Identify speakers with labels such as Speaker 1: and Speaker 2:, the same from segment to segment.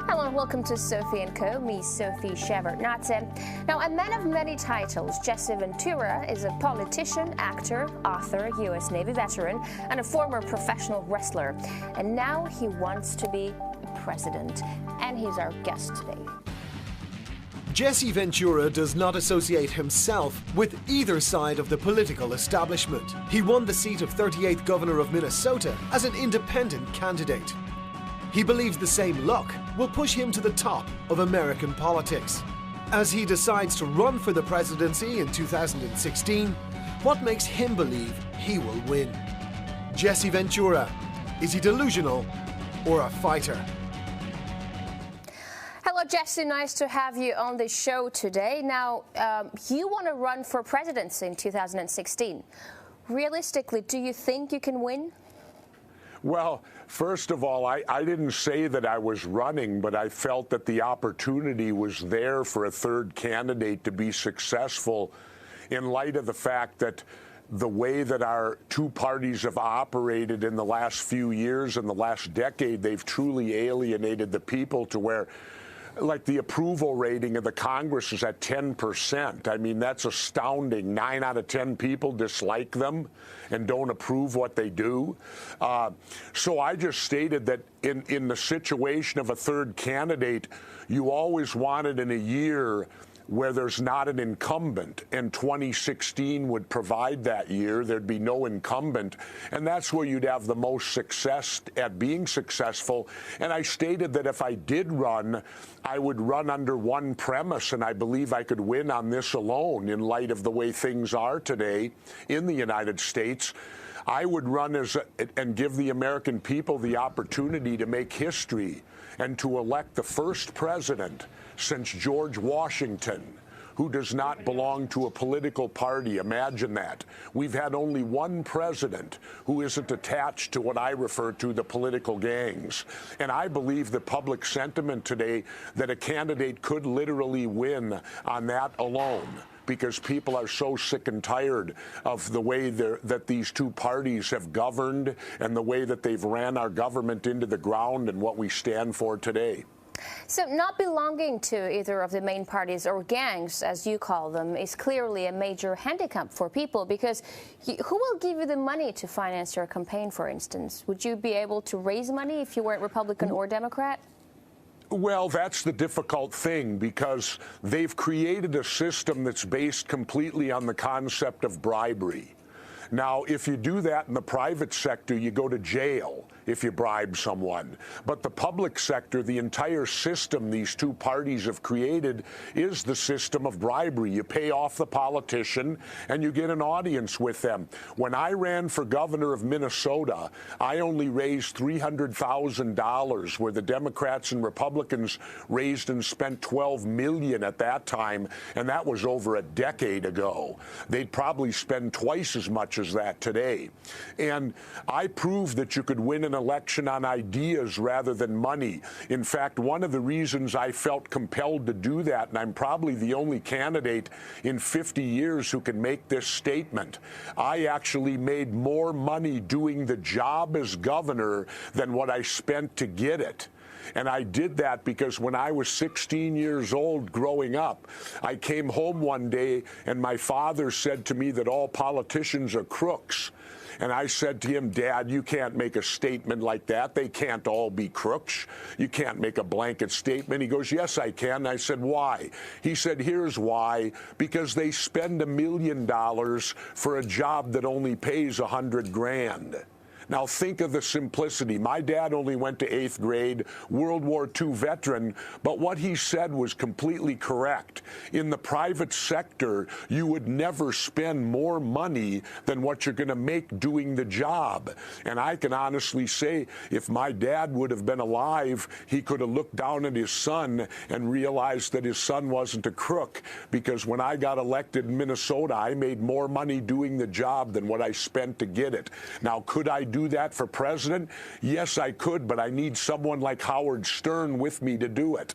Speaker 1: Hello and welcome to Sophie & Co. Me, Sophie Shevardnadze. Now, a man of many titles, Jessie Ventura is a politician, actor, author, U.S. Navy veteran, and a former professional wrestler. And now he wants to be president. And he's our guest today.
Speaker 2: Jessie Ventura does not associate himself with either side of the political establishment. He won the seat of 38th Governor of Minnesota as an independent candidate. He believes the same luck will push him to the top of American politics. As he decides to run for the presidency in 2016, what makes him believe he will win? Jessie Ventura, is he delusional or a fighter?
Speaker 1: Hello, Jessie. Nice to have you on the show today. Now, you want to run for presidency in 2016. Realistically, do you think you can win?
Speaker 3: Well, first of all, I didn't say that I was running, but I felt that the opportunity was there for a third candidate to be successful in light of the fact that the way that our two parties have operated in the last few years and the last decade, they've truly alienated the people to where, like, the approval rating of the Congress is at 10%. I mean, that's astounding. 9 out of 10 people dislike them and don't approve what they do. So I just stated that in the situation of a third candidate, you always want it in a year where there's not an incumbent, and 2016 would provide that year. There'd be no incumbent, and that's where you'd have the most success at being successful. And I stated that if I did run, I would run under one premise, and I believe I could win on this alone in light of the way things are today in the United States. I would run and give the American people the opportunity to make history and to elect the first president since George Washington who does not belong to a political party. Imagine that. We've had only one president who isn't attached to what I refer to the political gangs. And I believe the public sentiment today that a candidate could literally win on that alone, because people are so sick and tired of the way that these two parties have governed and the way that they've ran our government into the ground and what we stand for today.
Speaker 1: So not belonging to either of the main parties or gangs, as you call them, is clearly a major handicap for people, because who will give you the money to finance your campaign, for instance? Would you be able to raise money if you weren't Republican or Democrat?
Speaker 3: Well, that's the difficult thing, because they've created a system that's based completely on the concept of bribery. Now, if you do that in the private sector, you go to jail if you bribe someone. But the public sector, the entire system these two parties have created, is the system of bribery. You pay off the politician and you get an audience with them. When I ran for governor of Minnesota, I only raised $300,000, where the Democrats and Republicans raised and spent $12 million at that time, and that was over a decade ago. They'd probably spend twice as much as that today. And I proved that you could win an election on ideas rather than money. In fact, one of the reasons I felt compelled to do that, and I'm probably the only candidate in 50 years who can make this statement, I actually made more money doing the job as governor than what I spent to get it. And I did that because when I was 16 years old growing up, I came home one day and my father said to me that all politicians are crooks. And I said to him, Dad, you can't make a statement like that. They can't all be crooks. You can't make a blanket statement. He goes, yes, I can. I said, why? He said, here's why. Because they spend $1 million for a job that only pays $100,000. Now, think of the simplicity. My dad only went to 8th grade, World War II veteran, but what he said was completely correct. In the private sector, you would never spend more money than what you're going to make doing the job. And I can honestly say, if my dad would have been alive, he could have looked down at his son and realized that his son wasn't a crook, because when I got elected in Minnesota, I made more money doing the job than what I spent to get it. Now, could I do that for president? Yes, I could, but I need someone like Howard Stern with me to do it.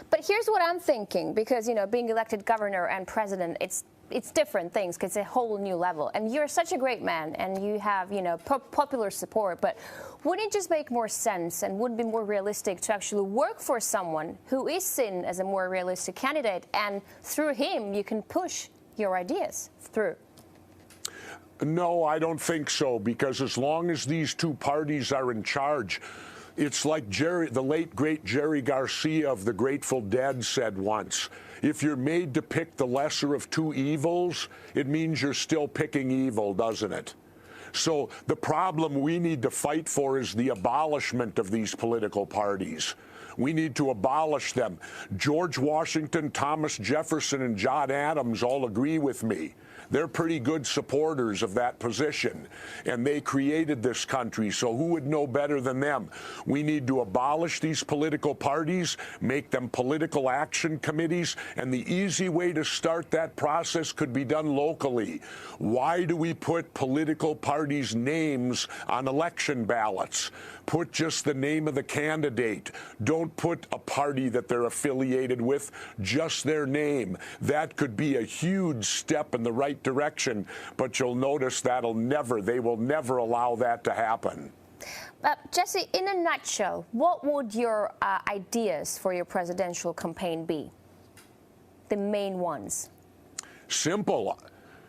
Speaker 1: But here's what I'm thinking, because, you know, being elected governor and president, it's it's different things because it's a whole new level. And you're such a great man, and you have, you know, popular support. But wouldn't it just make more sense and would be more realistic to actually work for someone who is seen as a more realistic candidate, and through him you can push your ideas through?
Speaker 3: No, I don't think so, because as long as these two parties are in charge, it's like the late, great Jerry Garcia of the Grateful Dead said once, if you're made to pick the lesser of two evils, it means you're still picking evil, doesn't it? So the problem we need to fight for is the abolishment of these political parties. We need to abolish them. George Washington, Thomas Jefferson, and John Adams all agree with me. They're pretty good supporters of that position, and they created this country, so who would know better than them? We need to abolish these political parties, make them political action committees, and the easy way to start that process could be done locally. Why do we put political parties' names on election ballots? Put just the name of the candidate. Don't put a party that they're affiliated with, just their name. That could be a huge step in the right direction, but you'll notice they will never allow that to happen.
Speaker 1: Jessie, in a nutshell, what would your ideas for your presidential campaign be? The main ones.
Speaker 3: Simple.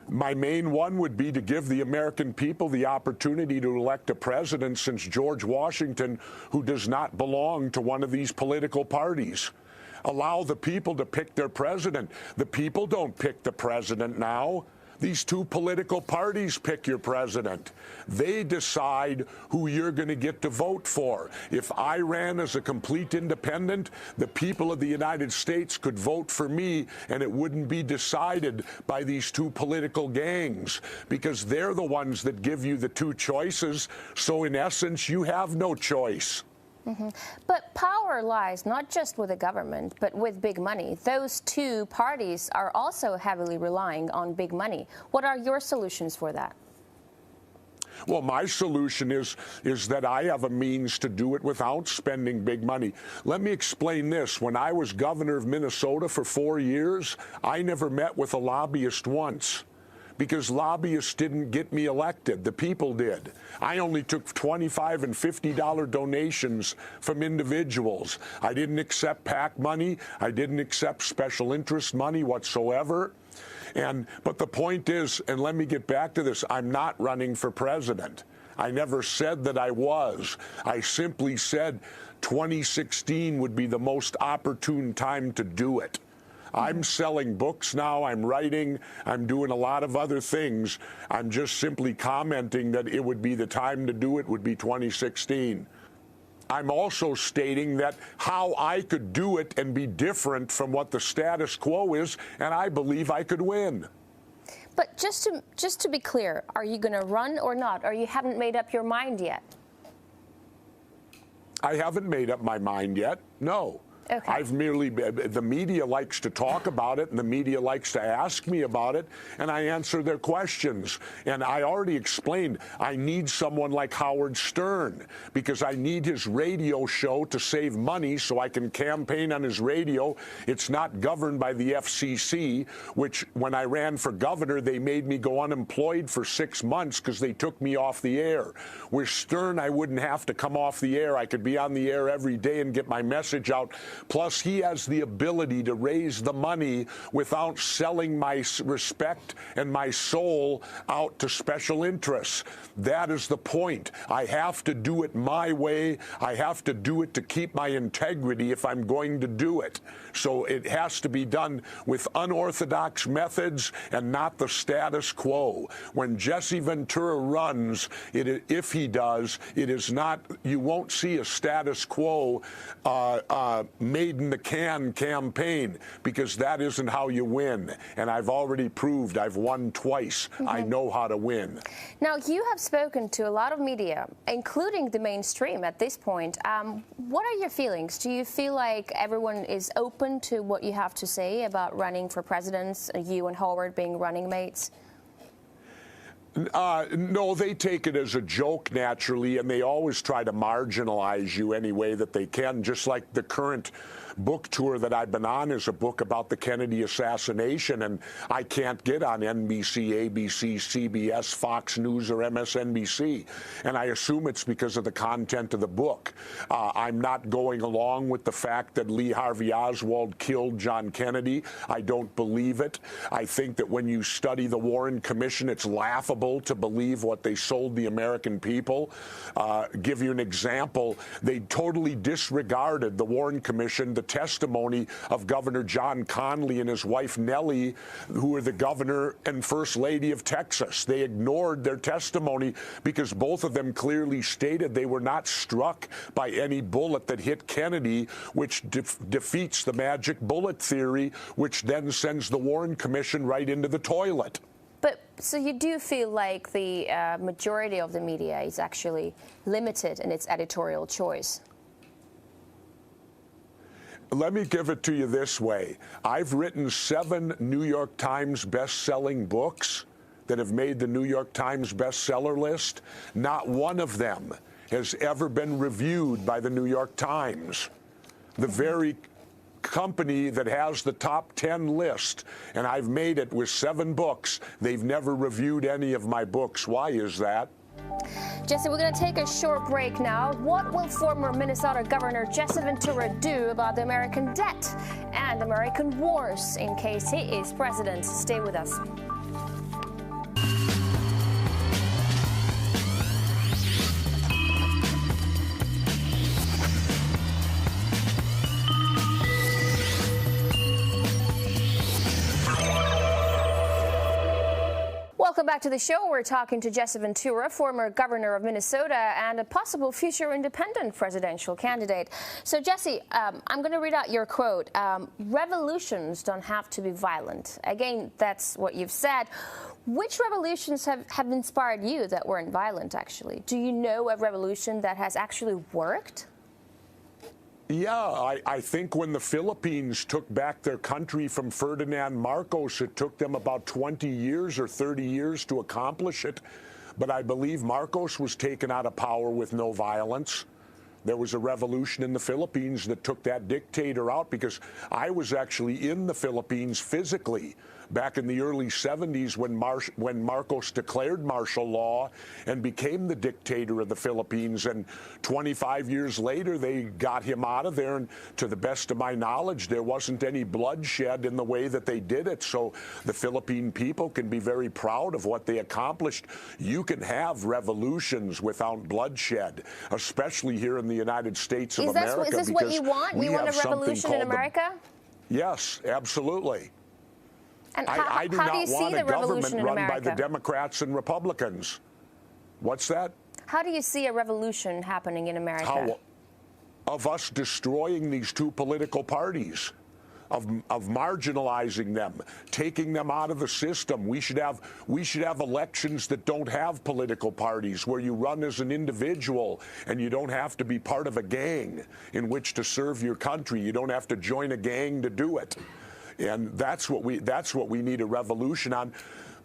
Speaker 3: My main one would be to give the American people the opportunity to elect a president since George Washington who does not belong to one of these political parties. Allow the people to pick their president. The people don't pick the president now. These two political parties pick your president. They decide who you're going to get to vote for. If I ran as a complete independent, the people of the United States could vote for me, and it wouldn't be decided by these two political gangs, because they're the ones that give you the two choices. So in essence, you have no choice.
Speaker 1: Mm-hmm. But power lies not just with the government, but with big money. Those two parties are also heavily relying on big money. What are your solutions for that?
Speaker 3: Well, my solution is that I have a means to do it without spending big money. Let me explain this. When I was governor of Minnesota for 4 years, I never met with a lobbyist once, because lobbyists didn't get me elected. The people did. I only took $25 and $50 donations from individuals. I didn't accept PAC money. I didn't accept special interest money whatsoever. But the point is, and let me get back to this, I'm not running for president. I never said that I was. I simply said 2016 would be the most opportune time to do it. I'm selling books now, I'm writing, I'm doing a lot of other things. I'm just simply commenting that it would be the time to do it would be 2016. I'm also stating that how I could do it and be different from what the status quo is, and I believe I could win.
Speaker 1: But just to be clear, are you going to run or not? Or you haven't made up your mind yet?
Speaker 3: I haven't made up my mind yet, no.
Speaker 1: Okay.
Speaker 3: I've merely, the media likes to talk about it, and the media likes to ask me about it, and I answer their questions. And I already explained, I need someone like Howard Stern, because I need his radio show to save money so I can campaign on his radio. It's not governed by the FCC, which when I ran for governor, they made me go unemployed for 6 months because they took me off the air. With Stern, I wouldn't have to come off the air. I could be on the air every day and get my message out. Plus, he has the ability to raise the money without selling my respect and my soul out to special interests. That is the point. I have to do it my way. I have to do it to keep my integrity if I'm going to do it. So it has to be done with unorthodox methods and not the status quo. When Jesse Ventura runs, if he does, it is not, you won't see a status quo made in the can campaign, because that isn't how you win. And I've already proved I've won twice. Mm-hmm. I know how to win.
Speaker 1: Now, you have spoken to a lot of media, including the mainstream at this point. What are your feelings? Do you feel like everyone is open to what you have to say about running for president, you and Howard being running mates?
Speaker 3: No, they take it as a joke, naturally, and they always try to marginalize you any way that they can, just like the current book tour that I've been on is a book about the Kennedy assassination, and I can't get on NBC, ABC, CBS, Fox News, or MSNBC, and I assume it's because of the content of the book. I'm not going along with the fact that Lee Harvey Oswald killed John Kennedy. I don't believe it. I think that when you study the Warren Commission, it's laughable to believe what they sold the American people. Give you an example, they totally disregarded the Warren Commission, the testimony of Governor John Connally and his wife Nellie, who were the governor and first lady of Texas. They ignored their testimony because both of them clearly stated they were not struck by any bullet that hit Kennedy, which defeats the magic bullet theory, which then sends the Warren Commission right into the toilet.
Speaker 1: But so you do feel like the majority of the media is actually limited in its editorial choice?
Speaker 3: Let me give it to you this way. I've written 7 New York Times best-selling books that have made the New York Times bestseller list. Not one of them has ever been reviewed by the New York Times. The very company that has the top 10 list, and I've made it with 7 books, they've never reviewed any of my books. Why is that?
Speaker 1: Jessie, we're going to take a short break now. What will former Minnesota Governor Jessie Ventura do about the American debt and American wars in case he is president? Stay with us. Welcome back to the show. We're talking to Jessie Ventura, former governor of Minnesota and a possible future independent presidential candidate. So, Jessie, I'm going to read out your quote. Revolutions don't have to be violent. Again, that's what you've said. Which revolutions have inspired you that weren't violent, actually? Do you know a revolution that has actually worked?
Speaker 3: Yeah, I think when the Philippines took back their country from Ferdinand Marcos, it took them about 20 years or 30 years to accomplish it. But I believe Marcos was taken out of power with no violence. There was a revolution in the Philippines that took that dictator out, because I was actually in the Philippines physically back in the early 70s when Marcos declared martial law and became the dictator of the Philippines. And 25 years later, they got him out of there. And to the best of my knowledge, there wasn't any bloodshed in the way that they did it. So the Philippine people can be very proud of what they accomplished. You can have revolutions without bloodshed, especially here in the United States of America.
Speaker 1: Is this what you want? You want a revolution in America?
Speaker 3: Yes, absolutely.
Speaker 1: And
Speaker 3: I do not want a government run by the
Speaker 1: America?
Speaker 3: Democrats and Republicans. What's that?
Speaker 1: How do you see a revolution happening in America?
Speaker 3: How, of us destroying these two political parties, of marginalizing them, taking them out of the system. We should have elections that don't have political parties, where you run as an individual and you don't have to be part of a gang in which to serve your country. You don't have to join a gang to do it. And that's what we need a revolution on.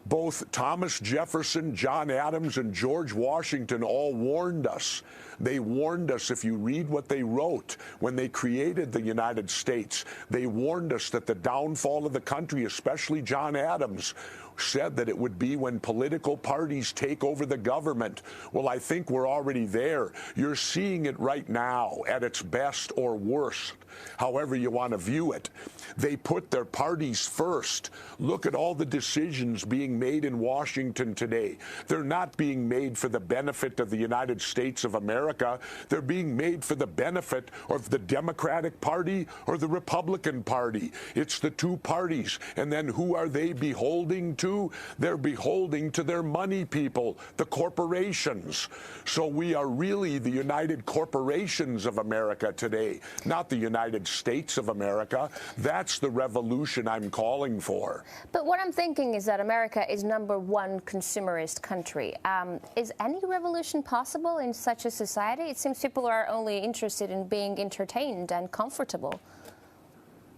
Speaker 3: Both Thomas Jefferson, John Adams, and George Washington all warned us. They warned us, if you read what they wrote when they created the United States, they warned us that the downfall of the country, especially John Adams, said that it would be when political parties take over the government. Well, I think we're already there. You're seeing it right now at its best or worst, however you want to view it. They put their parties first. Look at all the decisions being made in Washington today. They're not being made for the benefit of the United States of America. They're being made for the benefit of the Democratic Party or the Republican Party. It's the two parties. And then who are they beholding to? They're beholding to their money people, the corporations. So we are really the United Corporations of America today, not the United States of America. That's the revolution I'm calling for.
Speaker 1: But what I'm thinking is that America is #1 consumerist country. Is any revolution possible in such a society? It seems people are only interested in being entertained and comfortable.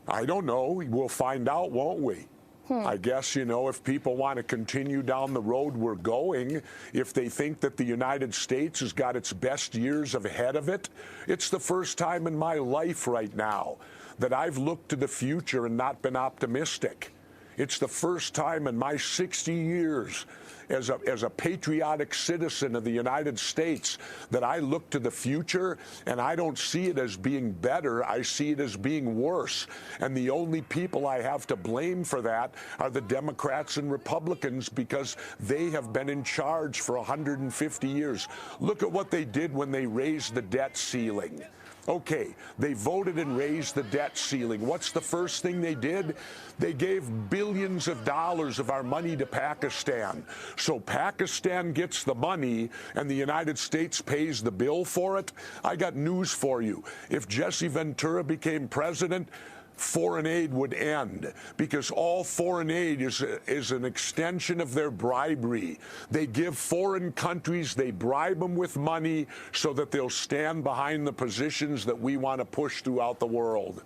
Speaker 3: I don't know. We'll find out, won't we? I guess, you know, if people want to continue down the road we're going, if they think that the United States has got its best years ahead of it, it's the first time in my life right now that I've looked to the future and not been optimistic. It's the first time in my 60 years as a patriotic citizen of the United States that I look to the future and I don't see it as being better. I see it as being worse. And the only people I have to blame for that are the Democrats and Republicans, because they have been in charge for 150 years. Look at what they did when they raised the debt ceiling. Okay, they voted and raised the debt ceiling. What's the first thing they did? They gave billions of dollars of our money to Pakistan. So Pakistan gets the money and the United States pays the bill for it. I got news for you. If Jesse Ventura became president, foreign aid would end, because all foreign aid is an extension of their bribery. They give foreign countries, they bribe them with money so that they'll stand behind the positions that we want to push throughout the world.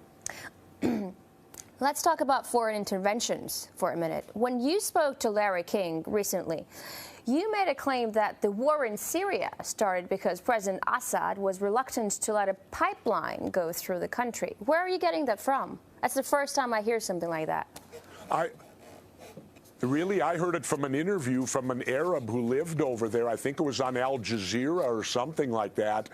Speaker 1: Let's talk about foreign interventions for a minute. When you spoke to Larry King recently, you made a claim that the war in Syria started because President Assad was reluctant to let a pipeline go through the country. Where are you getting that from? That's the first time I hear something like that. I heard it from an interview from an Arab who lived over there. I think it was on Al Jazeera or something like that,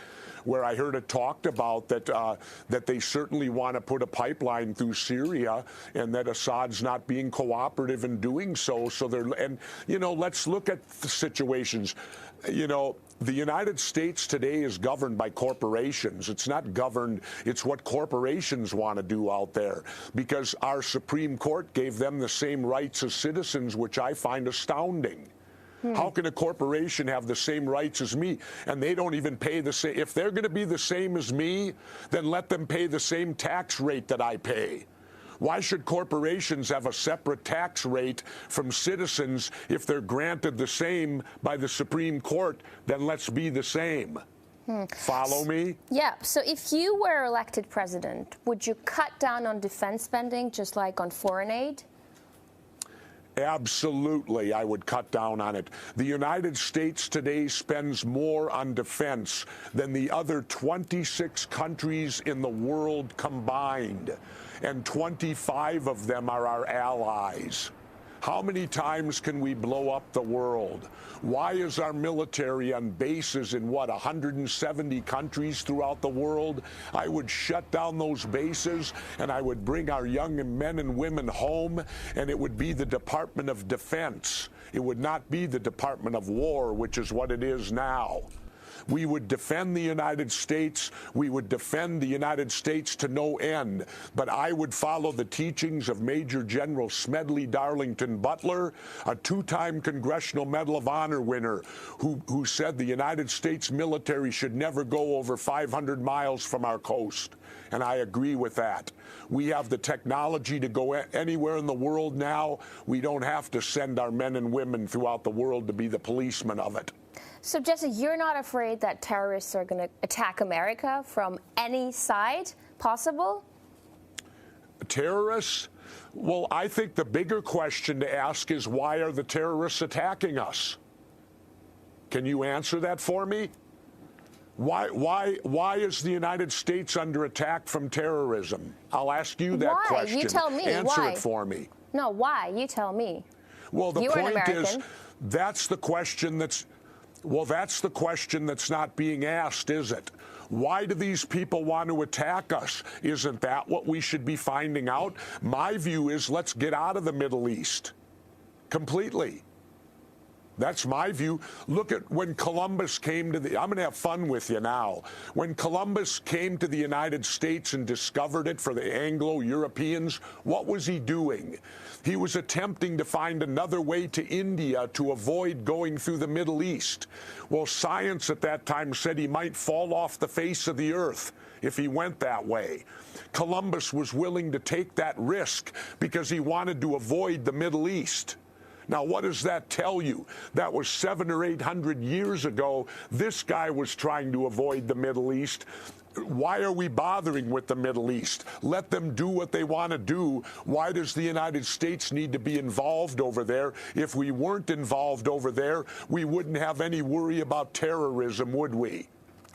Speaker 1: where I heard it talked about that they certainly want to put a pipeline through Syria, and that Assad's not being cooperative in doing so. And you know, let's look at the situations. You know, the United States today is governed by corporations. It's not governed, it's what corporations want to do out there, because our Supreme Court gave them the same rights as citizens, which I find astounding. How can a corporation have the same rights as me, and they don't even pay the same? If they're going to be the same as me, then let them pay the same tax rate that I pay. Why should corporations have a separate tax rate from citizens if they're granted the same by the Supreme Court? Then let's be the same. Follow me? Yeah. So if you were elected president, would you cut down on defense spending just like on foreign aid?
Speaker 3: Absolutely, I would cut down on it. The United States today spends more on defense than the other 26 countries in the world combined, and 25 of them are our allies. How many times can we blow up the world? Why is our military on bases in, 170 countries throughout the world? I would shut down those bases, and I would bring our young men and women home, and it would be the Department of Defense. It would not be the Department of War, which is what it is now. We would defend the United States. We would defend the United States to no end. But I would follow the teachings of Major General Smedley Darlington Butler, a two-time Congressional Medal of Honor winner, who said the United States military should never go over 500 miles from our coast. And I agree with that. We have the technology to go anywhere in the world now. We don't have to send our men and women throughout the world to be the policemen of it.
Speaker 1: So, Jesse, you're not afraid that terrorists are going to attack America from any side possible?
Speaker 3: Terrorists? Well, I think the bigger question to ask is, why are the terrorists attacking us? Can you answer that for me? Why is the United States under attack from terrorism? I'll ask you that question.
Speaker 1: You tell me.
Speaker 3: Answer it for me.
Speaker 1: No, why? You tell me.
Speaker 3: Well, the point is, that's the question that's... Well, that's the question that's not being asked, is it? Why do these people want to attack us? Isn't that what we should be finding out? My view is, let's get out of the Middle East completely. That's my view. Look at when Columbus came to the... I'm going to have fun with you now. When Columbus came to the United States and discovered it for the Anglo-Europeans, what was he doing? He was attempting to find another way to India to avoid going through the Middle East. Well, science at that time said he might fall off the face of the earth if he went that way. Columbus was willing to take that risk because he wanted to avoid the Middle East. Now, what does that tell you? That was 700 or 800 years ago. This guy was trying to avoid the Middle East. Why are we bothering with the Middle East? Let them do what they want to do. Why does the United States need to be involved over there? If we weren't involved over there, we wouldn't have any worry about terrorism, would we?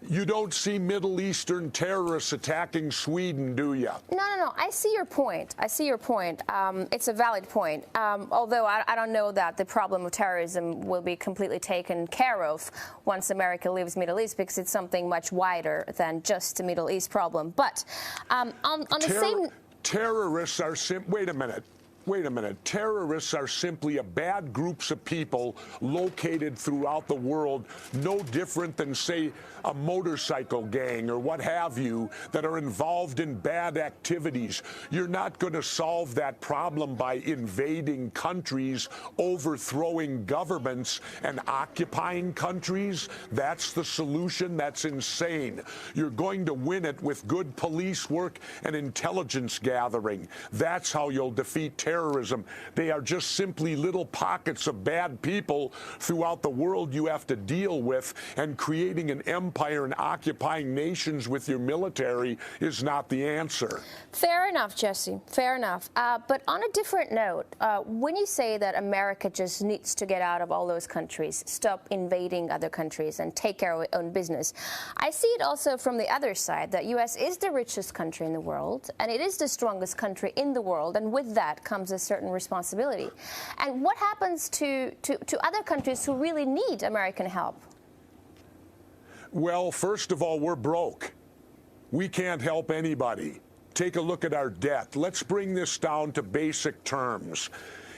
Speaker 3: You don't see Middle Eastern terrorists attacking Sweden, do you?
Speaker 1: No. I see your point. It's a valid point. Although I don't know that the problem of terrorism will be completely taken care of once America leaves Middle East, because it's something much wider than just the Middle East problem. But on the same...
Speaker 3: Terrorists are... Wait a minute. Terrorists are simply a bad groups of people located throughout the world, no different than, say, a motorcycle gang or what have you, that are involved in bad activities. You're not going to solve that problem by invading countries, overthrowing governments, and occupying countries. That's the solution. That's insane. You're going to win it with good police work and intelligence gathering. That's how you'll defeat terrorism. They are just simply little pockets of bad people throughout the world you have to deal with, and creating an empire and occupying nations with your military is not the answer.
Speaker 1: Fair enough, Jesse. Fair enough. But on a different note, when you say that America just needs to get out of all those countries, stop invading other countries, and take care of its own business, I see it also from the other side, that U.S. is the richest country in the world, and it is the strongest country in the world, and with that comes a certain responsibility. And what happens to other countries who really need American help?
Speaker 3: Well, first of all, we're broke. We can't help anybody. Take a look at our debt. Let's bring this down to basic terms.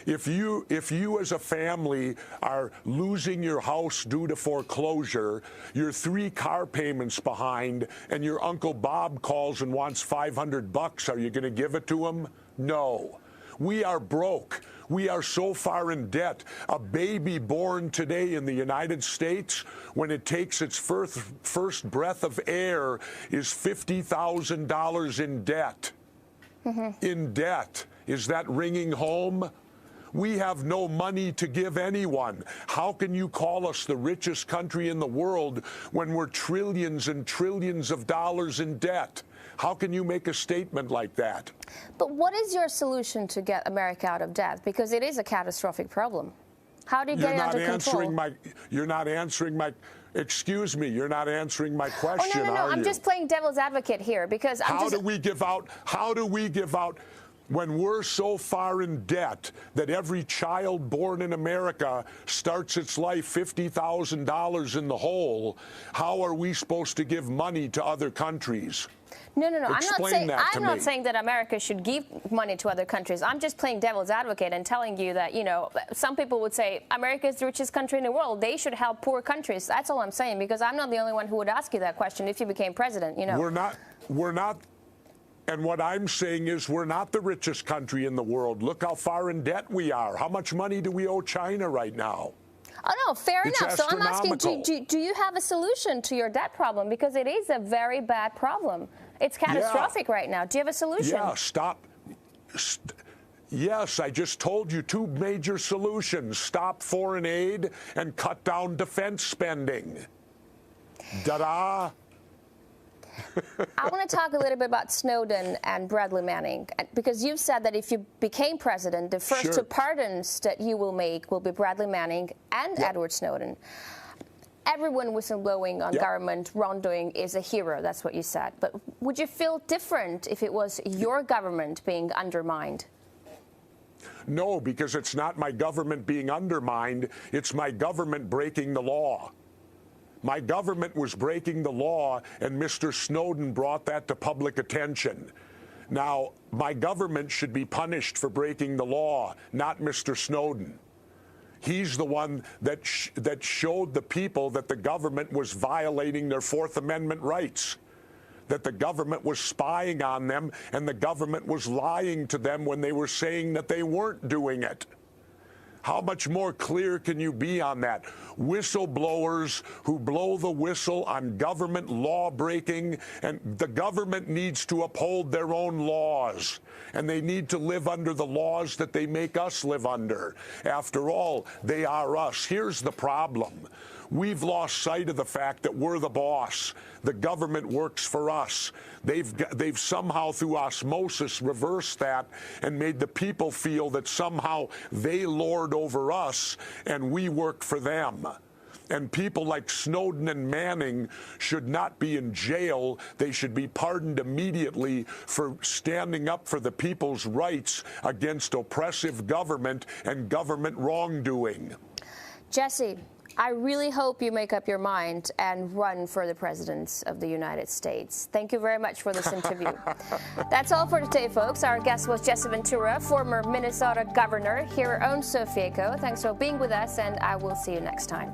Speaker 3: If you as a family are losing your house due to foreclosure, you're 3 car payments behind, and your Uncle Bob calls and wants $500, are you going to give it to him? No. We are broke. We are so far in debt. A baby born today in the United States, when it takes its first breath of air, is $50,000 in debt. In debt. Is that ringing home? We have no money to give anyone. How can you call us the richest country in the world when we're trillions and trillions of dollars in debt? How can you make a statement like that?
Speaker 1: But what is your solution to get America out of debt? Because it is a catastrophic problem. How do you get it under control?
Speaker 3: You're not answering my... Excuse me, you're not answering my question,
Speaker 1: are you? I'm just playing devil's advocate here, because
Speaker 3: how do we give out... When we're so far in debt that every child born in America starts its life $50,000 in the hole, how are we supposed to give money to other countries?
Speaker 1: No. I'm not saying that America should give money to other countries. I'm just playing devil's advocate and telling you that, you know, some people would say America is the richest country in the world. They should help poor countries. That's all I'm saying, because I'm not the only one who would ask you that question if you became president, you know.
Speaker 3: We're not. And what I'm saying is we're not the richest country in the world. Look how far in debt we are. How much money do we owe China right now?
Speaker 1: Oh, no, fair enough. So I'm asking, do you have a solution to your debt problem? Because it is a very bad problem. It's catastrophic right now. Do you have a solution?
Speaker 3: Yeah, yes, I just told you 2 major solutions. Stop foreign aid and cut down defense spending. Da-da.
Speaker 1: I want to talk a little bit about Snowden and Bradley Manning, because you've said that if you became president, the first 2 pardons that you will make will be Bradley Manning and Edward Snowden. Everyone whistleblowing on government wrongdoing is a hero, that's what you said. But would you feel different if it was your government being undermined?
Speaker 3: No, because it's not my government being undermined, it's my government breaking the law. My government was breaking the law, and Mr. Snowden brought that to public attention. Now, my government should be punished for breaking the law, not Mr. Snowden. He's the one that showed the people that the government was violating their 4th Amendment rights, that the government was spying on them, and the government was lying to them when they were saying that they weren't doing it. How much more clear can you be on that? Whistleblowers who blow the whistle on government law breaking, and the government needs to uphold their own laws, and they need to live under the laws that they make us live under. After all, they are us. Here's the problem. We've lost sight of the fact that we're the boss. The government works for us. They've somehow, through osmosis, reversed that and made the people feel that somehow they lord over us and we work for them. And people like Snowden and Manning should not be in jail. They should be pardoned immediately for standing up for the people's rights against oppressive government and government wrongdoing.
Speaker 1: Jessie, I really hope you make up your mind and run for the President of the United States. Thank you very much for this interview. That's all for today, folks. Our guest was Jessie Ventura, former Minnesota governor, here on Sophie Echo. Thanks for being with us, and I will see you next time.